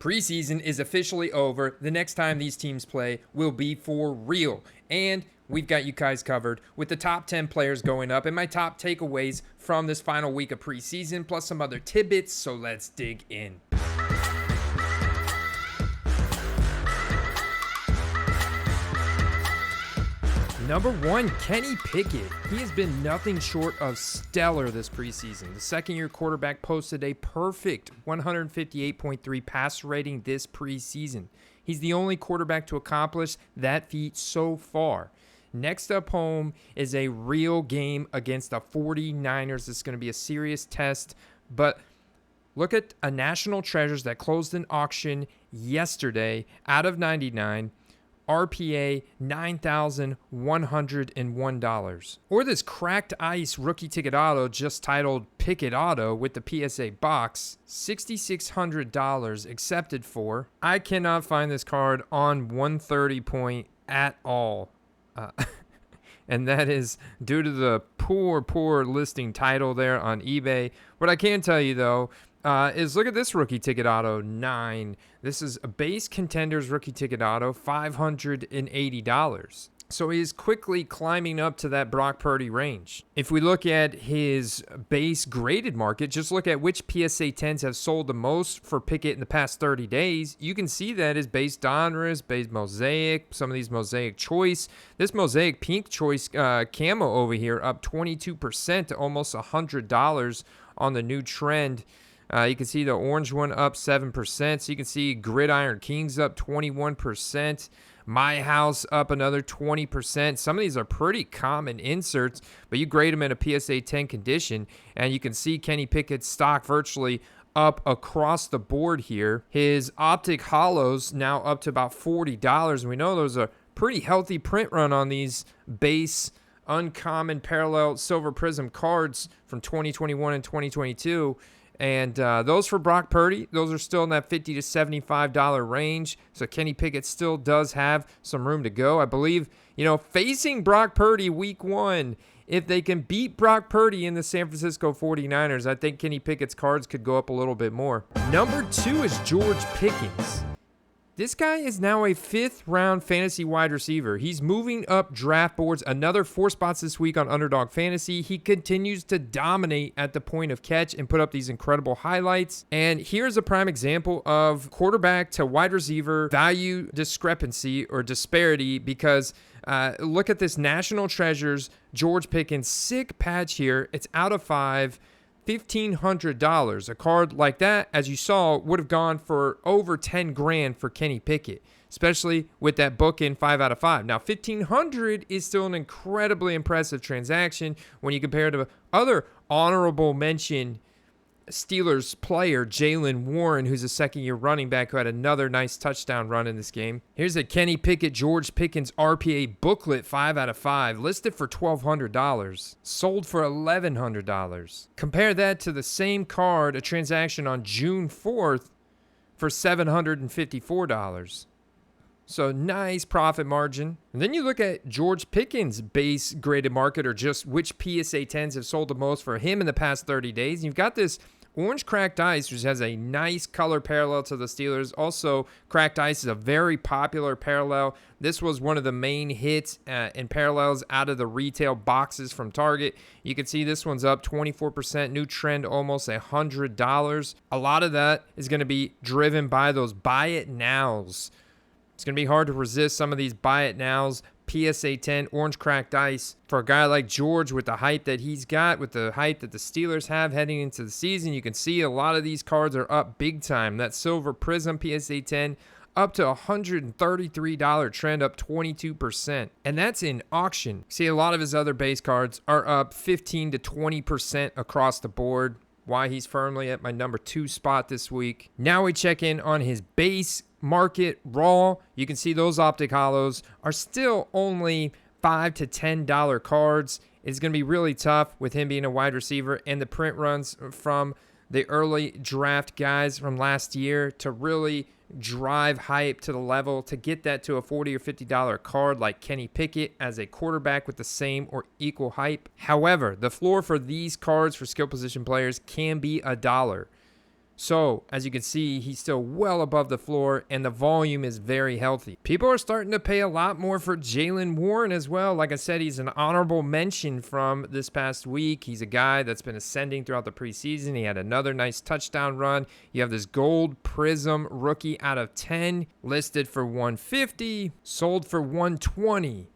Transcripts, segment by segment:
Preseason is officially over. The next time these teams play will be for real. And we've got you guys covered with the top 10 players going up and my top takeaways from this final week of preseason, plus some other tidbits. So let's dig in. Number 1, Kenny Pickett. He has been nothing short of stellar this preseason. The second-year quarterback posted a perfect 158.3 passer rating this preseason. He's the only quarterback to accomplish that feat so far. Next up home is a real game against the 49ers. This is going to be a serious test, but look at a National Treasures that closed an auction yesterday out of 99. RPA $9,101. Or this cracked ice rookie ticket auto just titled Pickett Auto with the PSA box, $6,600 accepted for. I cannot find this card on 130 point at all. And that is due to the poor listing title there on eBay. What I can tell you though, is look at this rookie ticket auto 9. This is a base contenders rookie ticket auto, $580. So he's quickly climbing up to that Brock Purdy range. If we look at his base graded market, just look at which PSA 10s have sold the most for Pickett in the past 30 days. You can see that is base Donruss, base Mosaic, some of these Mosaic Choice. This Mosaic Pink Choice camo over here up 22% to almost $100 on the new trend. You can see the orange one up 7%. So you can see Gridiron Kings up 21%. My House up another 20%. Some of these are pretty common inserts, but you grade them in a PSA 10 condition, and you can see Kenny Pickett's stock virtually up across the board here. His optic hollows now up to about $40, and we know there's a pretty healthy print run on these base uncommon parallel silver prism cards from 2021 and 2022. And those for Brock Purdy, those are still in that $50 to $75 range. So Kenny Pickett still does have some room to go. I believe, facing Brock Purdy week 1, if they can beat Brock Purdy in the San Francisco 49ers, I think Kenny Pickett's cards could go up a little bit more. Number 2 is George Pickens. This guy is now a 5th-round fantasy wide receiver. He's moving up draft boards, another 4 spots this week on Underdog Fantasy. He continues to dominate at the point of catch and put up these incredible highlights. And here's a prime example of quarterback to wide receiver value discrepancy or disparity, because look at this National Treasures George Pickens sick patch here. It's out of 5. $1,500. A card like that, as you saw, would have gone for over 10 grand for Kenny Pickett, especially with that book in 5 out of 5. Now, $1,500 is still an incredibly impressive transaction when you compare to other honorable mention Steelers player, Jaylen Warren, who's a second-year running back who had another nice touchdown run in this game. Here's a Kenny Pickett George Pickens RPA booklet 5 out of 5, listed for $1,200, sold for $1,100. Compare that to the same card, a transaction on June 4th for $754. So nice profit margin. And then you look at George Pickens' base graded market, or just which PSA 10s have sold the most for him in the past 30 days. And you've got this orange cracked ice, which has a nice color parallel to the Steelers. Also, cracked ice is a very popular parallel. This was one of the main hits in parallels out of the retail boxes from Target. You can see this one's up 24%, new trend almost $100. A lot of that is going to be driven by those buy it nows. It's going to be hard to resist some of these buy it nows. PSA 10 orange cracked ice for a guy like George with the hype that he's got, with the hype that the Steelers have heading into the season. You can see a lot of these cards are up big time. That silver prism PSA 10 up to $133 trend, up 22%. And that's in auction. See, a lot of his other base cards are up 15 to 20% across the board. Why he's firmly at my number 2 spot this week. Now we check in on his base market raw. You can see those optic hollows are still only $5 to $10 cards. It's going to be really tough with him being a wide receiver and the print runs from the early draft guys from last year to really drive hype to the level to get that to a $40 or $50 card like Kenny Pickett as a quarterback with the same or equal hype. However, the floor for these cards for skill position players can be $1. So, as you can see, he's still well above the floor, and the volume is very healthy. People are starting to pay a lot more for Jaylen Warren as well. Like I said, he's an honorable mention from this past week. He's a guy that's been ascending throughout the preseason. He had another nice touchdown run. You have this gold prism rookie out of 10, listed for $150, sold for $120.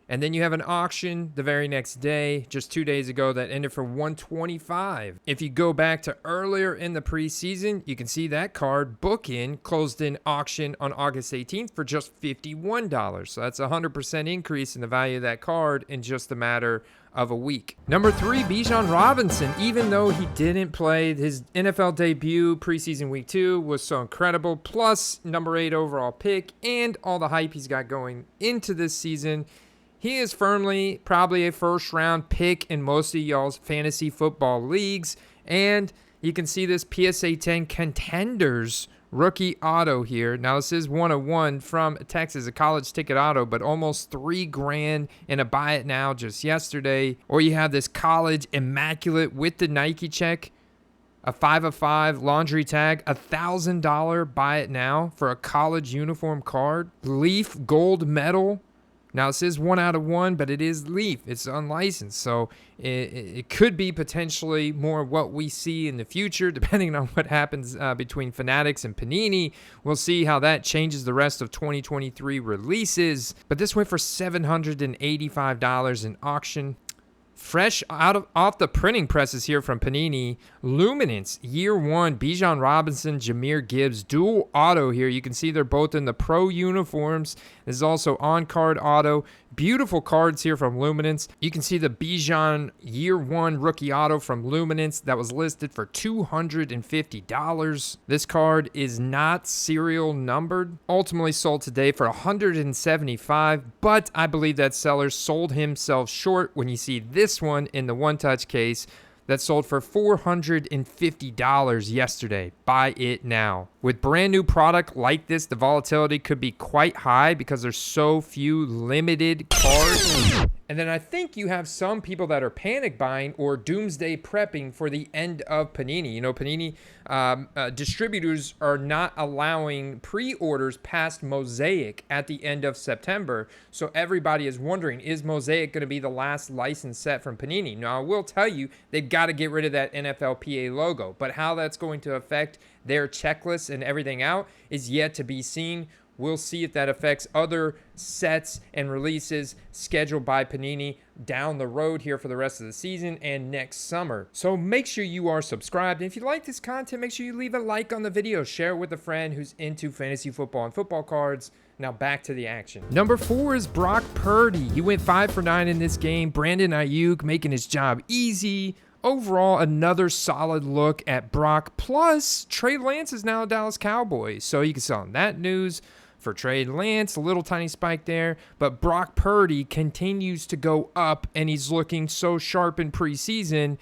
And then you have an auction the very next day, just 2 days ago, that ended for $125. If you go back to earlier in the preseason, you can see that card, book-in, closed in auction on August 18th for just $51. So that's a 100% increase in the value of that card in just a matter of a week. Number 3, Bijan Robinson. Even though he didn't play, his NFL debut preseason week 2 was so incredible, plus number 8 overall pick and all the hype he's got going into this season, he is firmly probably a first-round pick in most of y'all's fantasy football leagues. And you can see this PSA 10 Contenders rookie auto here. Now, this is 101 from Texas, a college ticket auto, but almost $3,000 in a buy it now just yesterday. Or you have this college immaculate with the Nike check, a 5 of 5 laundry tag, $1,000 buy it now for a college uniform card. Leaf gold medal. Now, this is 1 out of 1, but it is Leaf. It's unlicensed, so it could be potentially more what we see in the future, depending on what happens between Fanatics and Panini. We'll see how that changes the rest of 2023 releases. But this went for $785 in auction. Fresh off the printing presses here from Panini, Luminance, year 1, Bijan Robinson, Jahmyr Gibbs, dual auto here. You can see they're both in the pro uniforms. This is also on-card auto. Beautiful cards here from Luminance. You can see the Bijan year 1 rookie auto from Luminance that was listed for $250. This card is not serial numbered. Ultimately sold today for $175, but I believe that seller sold himself short when you see this one in the one-touch case that sold for $450 yesterday. Buy it now. With brand new product like this, the volatility could be quite high because there's so few limited cards. And then I think you have some people that are panic buying or doomsday prepping for the end of Panini. You know, Panini distributors are not allowing pre-orders past Mosaic at the end of September. So everybody is wondering, is Mosaic going to be the last licensed set from Panini? Now, I will tell you, they've got to get rid of that NFLPA logo. But how that's going to affect their checklists and everything out is yet to be seen. We'll see if that affects other sets and releases scheduled by Panini down the road here for the rest of the season and next summer. So make sure you are subscribed. And if you like this content, make sure you leave a like on the video. Share it with a friend who's into fantasy football and football cards. Now back to the action. Number 4 is Brock Purdy. He went 5 for 9 in this game. Brandon Ayuk making his job easy. Overall, another solid look at Brock. Plus, Trey Lance is now a Dallas Cowboy. So you can sell on that news. For Trey Lance, a little tiny spike there, but Brock Purdy continues to go up, and he's looking so sharp in preseason.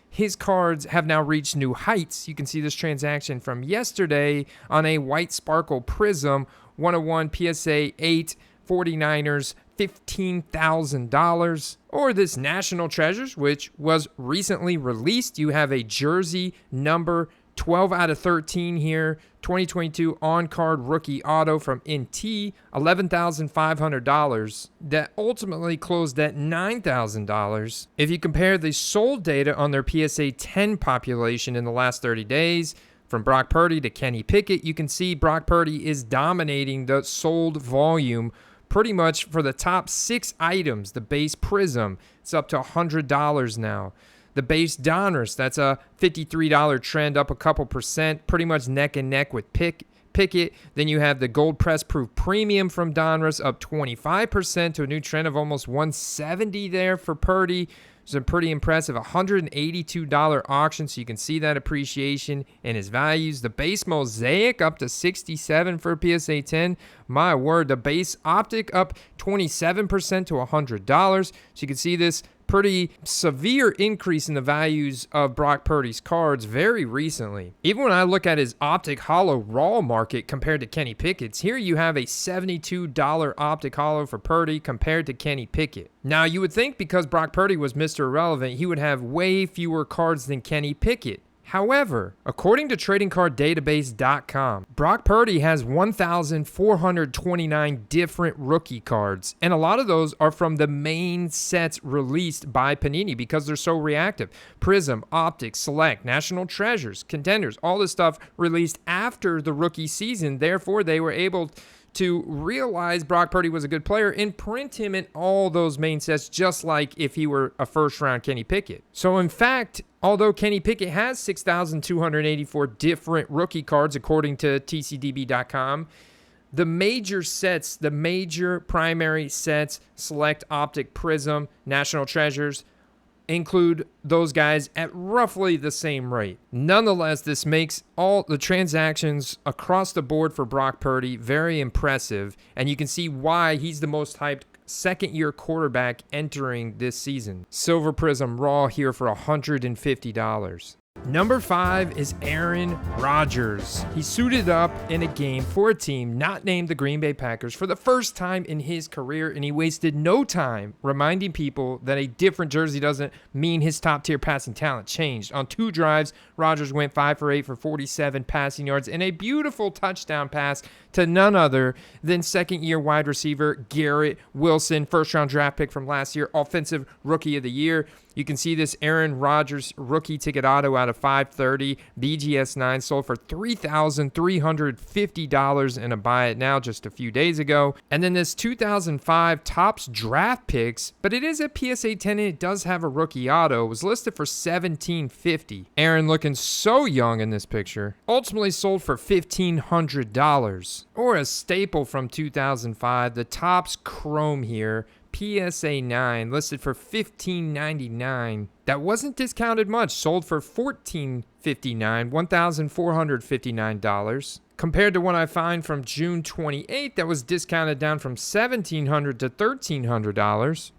His cards have now reached new heights. You can see this transaction from yesterday on a white sparkle prism, 101 PSA 8, 49ers, $15,000. Or this National Treasures, which was recently released. You have a jersey number 12 out of 13 here, 2022 on-card rookie auto from NT, $11,500. That ultimately closed at $9,000. If you compare the sold data on their PSA 10 population in the last 30 days, from Brock Purdy to Kenny Pickett, you can see Brock Purdy is dominating the sold volume pretty much for the top 6 items. The base Prism, it's up to $100 now. The base Donruss, that's a $53 trend, up a couple percent, pretty much neck and neck with Pickett. Then you have the Gold Press Proof Premium from Donruss, up 25% to a new trend of almost $170 there for Purdy. It's a pretty impressive $182 auction, so you can see that appreciation in his values. The base Mosaic up to $67 for PSA 10. My word, the base Optic up 27% to $100. So you can see this pretty severe increase in the values of Brock Purdy's cards very recently. Even when I look at his Optic Hollow raw market compared to Kenny Pickett's, here you have a $72 Optic Hollow for Purdy compared to Kenny Pickett. Now, you would think because Brock Purdy was Mr. Irrelevant, he would have way fewer cards than Kenny Pickett. However, according to tradingcarddatabase.com, Brock Purdy has 1,429 different rookie cards, and a lot of those are from the main sets released by Panini because they're so reactive. Prism, Optic, Select, National Treasures, Contenders, all this stuff released after the rookie season. Therefore, they were able to realize Brock Purdy was a good player and print him in all those main sets, just like if he were a first-round Kenny Pickett. So, in fact, although Kenny Pickett has 6,284 different rookie cards, according to TCDB.com, the major sets, the major primary sets, Select, Optic, Prism, National Treasures, include those guys at roughly the same rate. Nonetheless, this makes all the transactions across the board for Brock Purdy very impressive, and you can see why he's the most hyped second-year quarterback entering this season. Silver Prism Raw here for $150. Number 5 is Aaron Rodgers. He suited up in a game for a team not named the Green Bay Packers for the first time in his career, and he wasted no time reminding people that a different jersey doesn't mean his top-tier passing talent changed. On 2 drives, Rodgers went 5 for 8 for 47 passing yards and a beautiful touchdown pass to none other than second-year wide receiver Garrett Wilson, first-round draft pick from last year, offensive rookie of the year. You can see this Aaron Rodgers rookie ticket auto out of 530. BGS 9 sold for $3,350 in a buy it now just a few days ago. And then this 2005 Topps draft picks, but it is a PSA 10 and it does have a rookie auto, was listed for $1,750. Aaron looking so young in this picture. Ultimately sold for $1,500. Or a staple from 2005, the Topps Chrome here, PSA 9, listed for $1,599. That wasn't discounted much, sold for $1,459, $1,459. Compared to what I find from June 28th, that was discounted down from $1,700 to $1,300.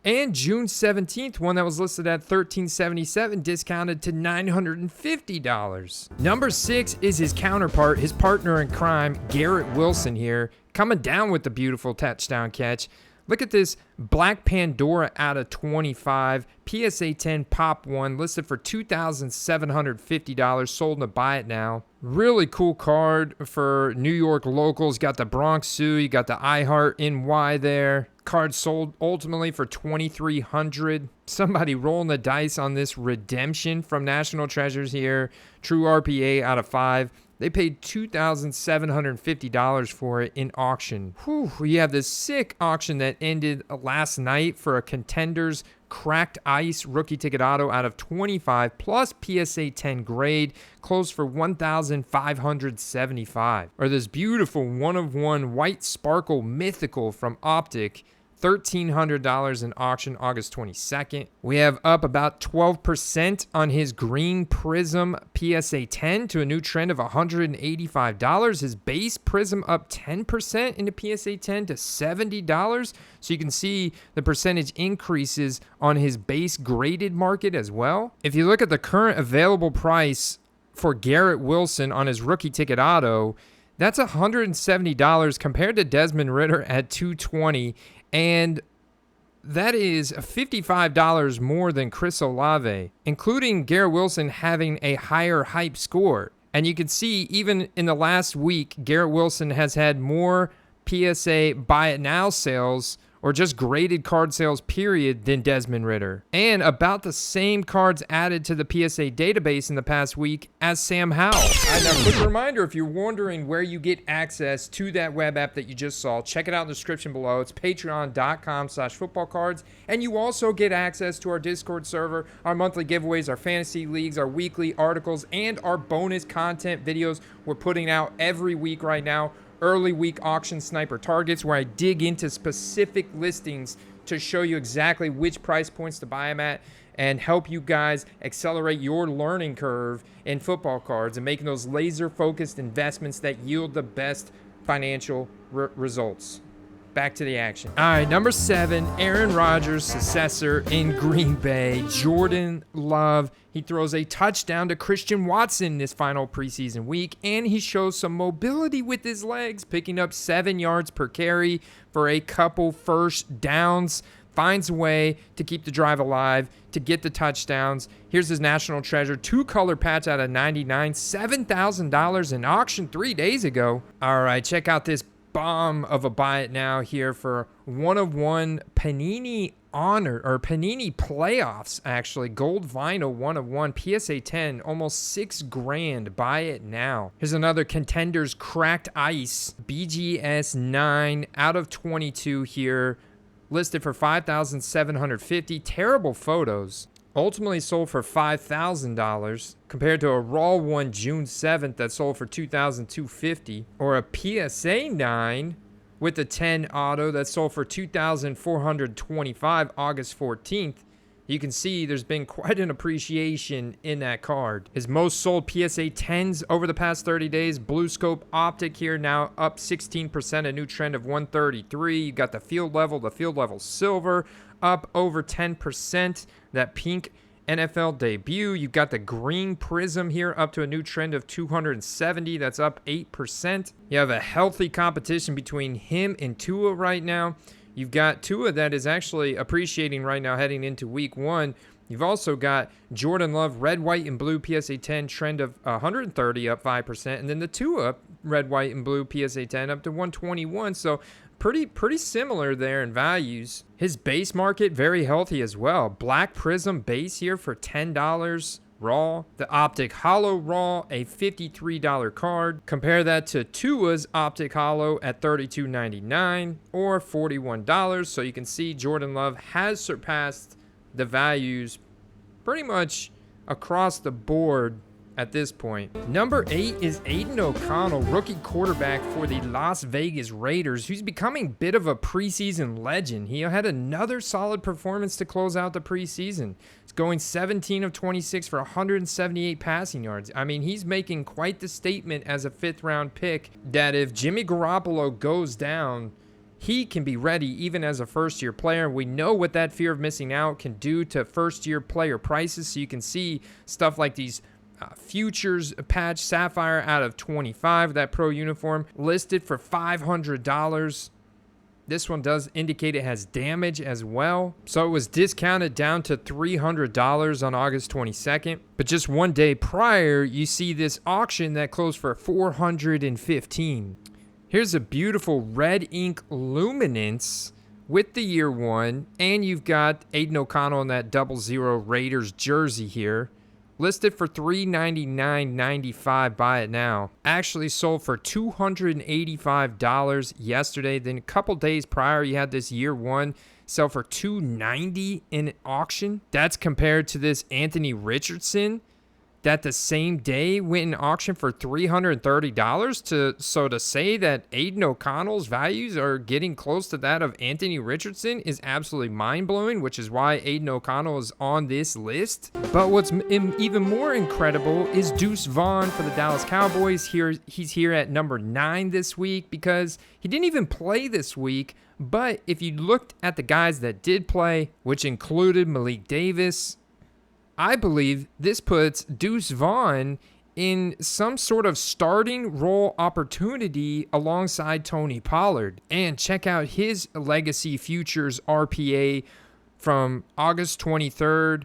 And June 17th, one that was listed at $1,377, discounted to $950. Number 6 is his counterpart, his partner in crime, Garrett Wilson here, coming down with the beautiful touchdown catch. Look at this Black Pandora out of 25, PSA 10 Pop 1, listed for $2,750, sold to buy it now. Really cool card for New York locals. Got the Bronx Zoo, you got the iHeart NY there. Card sold ultimately for $2,300. Somebody rolling the dice on this redemption from National Treasures here. True RPA out of 5. They paid $2,750 for it in auction. Whew, we have this sick auction that ended last night for a Contenders Cracked Ice rookie ticket auto out of 25 plus PSA 10 grade, closed for $1,575. Or this beautiful one-of-one white sparkle mythical from Optic, $1,300 in auction August 22nd. We have up about 12% on his green Prism PSA 10 to a new trend of $185. His base Prism up 10% into PSA 10 to $70. So you can see the percentage increases on his base graded market as well. If you look at the current available price for Garrett Wilson on his rookie ticket auto, that's $170 compared to Desmond Ridder at $220. And that is $55 more than Chris Olave, including Garrett Wilson having a higher hype score. And you can see even in the last week, Garrett Wilson has had more PSA buy it now sales or just graded card sales period than Desmond Ridder. And about the same cards added to the PSA database in the past week as Sam Howell. Now, quick reminder, if you're wondering where you get access to that web app that you just saw, check it out in the description below. It's patreon.com/footballcards. And you also get access to our Discord server, our monthly giveaways, our fantasy leagues, our weekly articles, and our bonus content videos we're putting out every week right now. Early week auction sniper targets, where I dig into specific listings to show you exactly which price points to buy them at and help you guys accelerate your learning curve in football cards and making those laser focused investments that yield the best financial results. Back to the action. All right, number 7, Aaron Rodgers' successor in Green Bay, Jordan Love. He throws a touchdown to Christian Watson this final preseason week, and he shows some mobility with his legs, picking up 7 yards per carry for a couple first downs. finds a way to keep the drive alive, to get the touchdowns. Here's his national treasure, 2-color patch out of 99, $7,000 in auction 3 days ago. All right, check out this bomb of a buy it now here for 1/1 Panini Honor, or Panini Playoffs, actually. Gold vinyl 1/1 PSA 10, almost $6,000. Buy it now. Here's another Contenders Cracked Ice BGS 9 out of 22 here, listed for $5,750. Terrible photos. Ultimately sold for $5,000 compared to a raw one June 7th that sold for $2,250, or a PSA 9 with a 10 auto that sold for $2,425 August 14th. You can see there's been quite an appreciation in that card. His most sold PSA 10s over the past 30 days. Blue Scope Optic here now up 16%, a new trend of 133. You got the field level silver up over 10%. That pink NFL debut. You've got the green prism here up to a new trend of 270. That's up 8%. You have a healthy competition between him and Tua right now. You've got Tua that is actually appreciating right now heading into week 1. You've also got Jordan Love, red, white, and blue PSA 10 trend of 130, up 5%. And then the Tua red, white, and blue PSA 10 up to 121. So pretty similar there in values. His base market, very healthy as well. Black Prism base here for $10 raw. The Optic Hollow raw, a $53 card. Compare that to Tua's Optic Hollow at $32.99 or $41. So you can see Jordan Love has surpassed the values pretty much across the board at this point. Number 8 is Aidan OConnell, rookie quarterback for the Las Vegas Raiders, who's becoming a bit of a preseason legend. He had another solid performance to close out the preseason. He's going 17 of 26 for 178 passing yards. I mean, he's making quite the statement as a 5th-round pick that if Jimmy Garoppolo goes down, he can be ready even as a first-year player. We know what that fear of missing out can do to first-year player prices, so you can see stuff like these futures patch Sapphire out of 25, that pro uniform, listed for $500. This one does indicate it has damage as well, so it was discounted down to $300 on August 22nd. But just one day prior, you see this auction that closed for $415. Here's a beautiful red ink luminance with the year 1, and you've got Aidan OConnell in that 00 Raiders jersey here, listed for $399.95. Buy it now. Actually sold for $285 yesterday. Then a couple days prior, you had this year 1 sell for $290 in auction. That's compared to this Anthony Richardson that the same day went in auction for $330. So to say that Aidan OConnell's values are getting close to that of Anthony Richardson is absolutely mind-blowing, which is why Aidan OConnell is on this list. But what's even more incredible is Deuce Vaughn for the Dallas Cowboys. He's here at number 9 this week because he didn't even play this week. But if you looked at the guys that did play, which included Malik Davis, I believe this puts Deuce Vaughn in some sort of starting role opportunity alongside Tony Pollard. And check out his Legacy Futures RPA from August 23rd,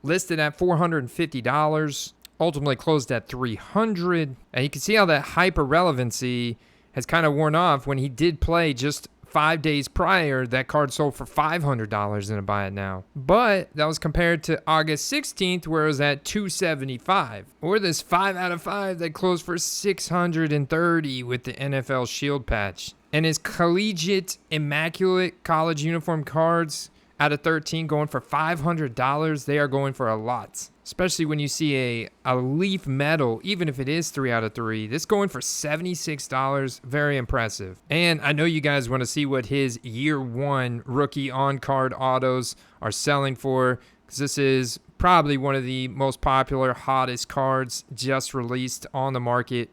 listed at $450, ultimately closed at $300. And you can see how that hyper relevancy has kind of worn off. When he did play just 5 days prior, that card sold for $500 in a buy it now. But that was compared to August 16th, where it was at $275. Or this 5 out of 5 that closed for $630 with the NFL Shield patch. And his collegiate immaculate college uniform cards out of 13 going for $500. They are going for a lot. Especially when you see a leaf metal, even if it is 3 out of 3. This going for $76. Very impressive. And I know you guys want to see what his year 1 rookie on-card autos are selling for, because this is probably one of the most popular, hottest cards just released on the market.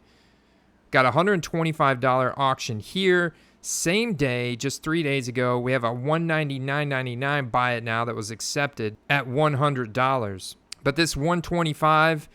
Got a $125 auction here. Same day, just 3 days ago, we have a $199.99 buy it now that was accepted at $100. But this 125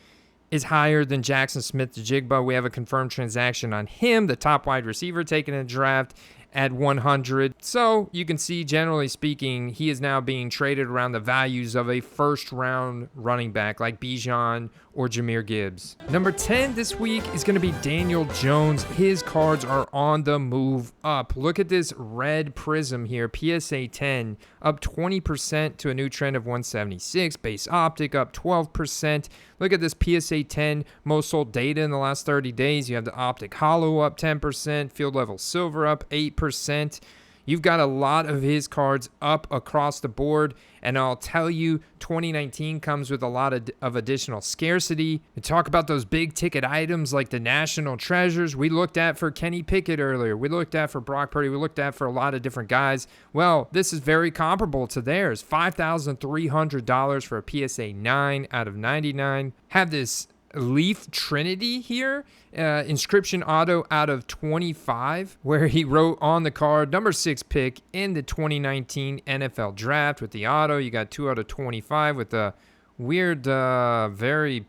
is higher than Jackson Smith-Njigba. We have a confirmed transaction on him, the top wide receiver taken in the draft, at 100. So you can see, generally speaking, he is now being traded around the values of a first-round running back like Bijan or Jahmyr Gibbs. Number 10 this week is going to be Daniel Jones. His cards are on the move up. Look at this red prism here, PSA 10, up 20% to a new trend of 176. Base optic up 12%. Look at this PSA 10 most sold data in the last 30 days. You have the optic hollow up 10%, field level silver up 8%. You've got a lot of his cards up across the board, and I'll tell you, 2019 comes with a lot of additional scarcity. We talk about those big ticket items like the national treasures we looked at for Kenny Pickett earlier. We looked at for Brock Purdy. We looked at for a lot of different guys. Well, this is very comparable to theirs. $5,300 for a PSA 9 out of 99. Have this Leaf Trinity here, inscription auto out of 25, where he wrote on the card number 6 pick in the 2019 NFL draft with the auto. You got 2 out of 25 with a weird, very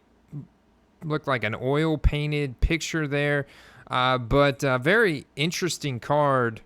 looked like an oil painted picture there, but very interesting card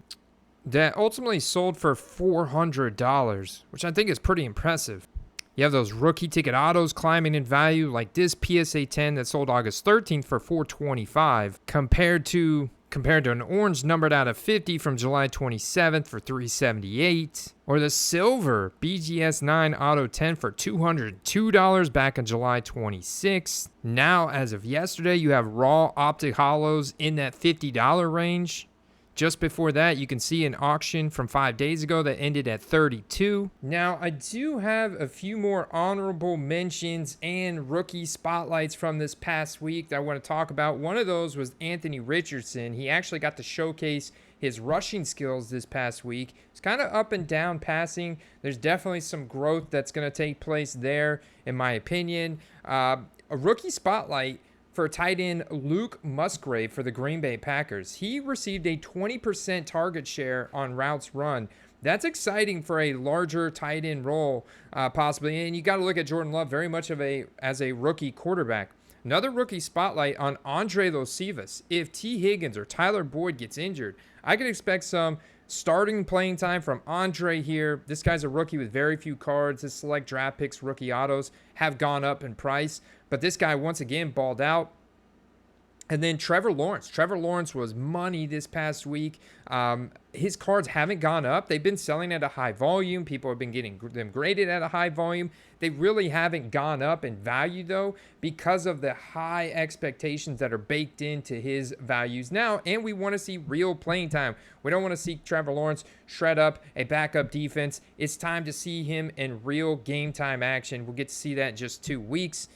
that ultimately sold for $400, which I think is pretty impressive. You have those rookie ticket autos climbing in value, like this PSA 10 that sold August 13th for $425, compared to an orange numbered out of 50 from July 27th for $378, or the silver BGS 9 auto 10 for $202 back on July 26th. Now, as of yesterday, you have raw optic hollows in that $50 range. Just before that, you can see an auction from 5 days ago that ended at $32. Now, I do have a few more honorable mentions and rookie spotlights from this past week that I want to talk about. One of those was Anthony Richardson. He actually got to showcase his rushing skills this past week. It's kind of up and down passing. There's definitely some growth that's going to take place there, in my opinion. A rookie spotlight for tight end Luke Musgrave for the Green Bay Packers. He received a 20% target share on routes run. That's exciting for a larger tight end role, possibly. And you got to look at Jordan Love very much as a rookie quarterback. Another rookie spotlight on Andre Losivas. If T. Higgins or Tyler Boyd gets injured, I could expect some starting playing time from Andre here. This guy's a rookie with very few cards. His select draft picks, rookie autos, have gone up in price. But this guy, once again, balled out. And then Trevor Lawrence. Trevor Lawrence was money this past week. His cards haven't gone up. They've been selling at a high volume. People have been getting them graded at a high volume. They really haven't gone up in value, though, because of the high expectations that are baked into his values now. And we want to see real playing time. We don't want to see Trevor Lawrence shred up a backup defense. It's time to see him in real game time action. We'll get to see that in just 2 weeks.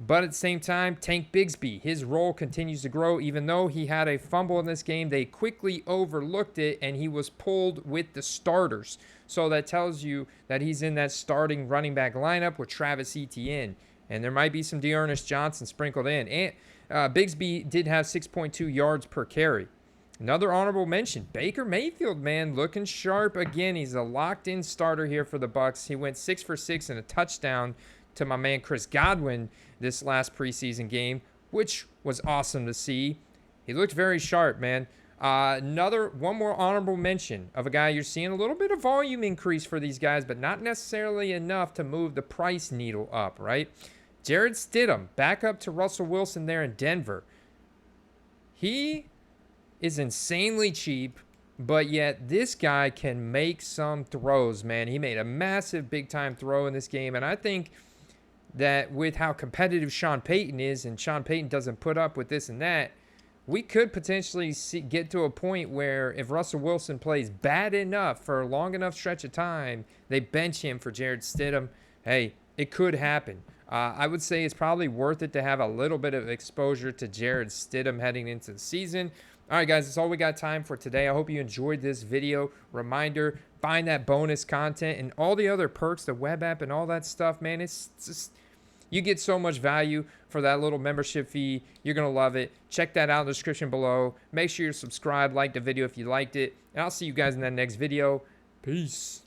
But at the same time, Tank Bigsby, his role continues to grow. Even though he had a fumble in this game, they quickly overlooked it, and he was pulled with the starters. So that tells you that he's in that starting running back lineup with Travis Etienne. And there might be some Dearness Johnson sprinkled in. And Bigsby did have 6.2 yards per carry. Another honorable mention, Baker Mayfield, man, looking sharp again. He's a locked-in starter here for the Bucs. He went 6 for 6 and a touchdown to my man Chris Godwin this last preseason game, which was awesome to see. He looked very sharp, man. One more honorable mention of a guy you're seeing a little bit of volume increase for these guys, but not necessarily enough to move the price needle up, right? Jarrett Stidham, back up to Russell Wilson there in Denver. He is insanely cheap, but yet this guy can make some throws, man. He made a massive big-time throw in this game, and I think that with how competitive Sean Payton is, and Sean Payton doesn't put up with this and that, we could potentially get to a point where if Russell Wilson plays bad enough for a long enough stretch of time, they bench him for Jarrett Stidham. Hey, it could happen. I would say it's probably worth it to have a little bit of exposure to Jarrett Stidham heading into the season. All right, guys, that's all we got time for today. I hope you enjoyed this video. Reminder, find that bonus content and all the other perks, the web app and all that stuff, man. It's just, you get so much value for that little membership fee. You're going to love it. Check that out in the description below. Make sure you're subscribed, like the video if you liked it. And I'll see you guys in that next video. Peace.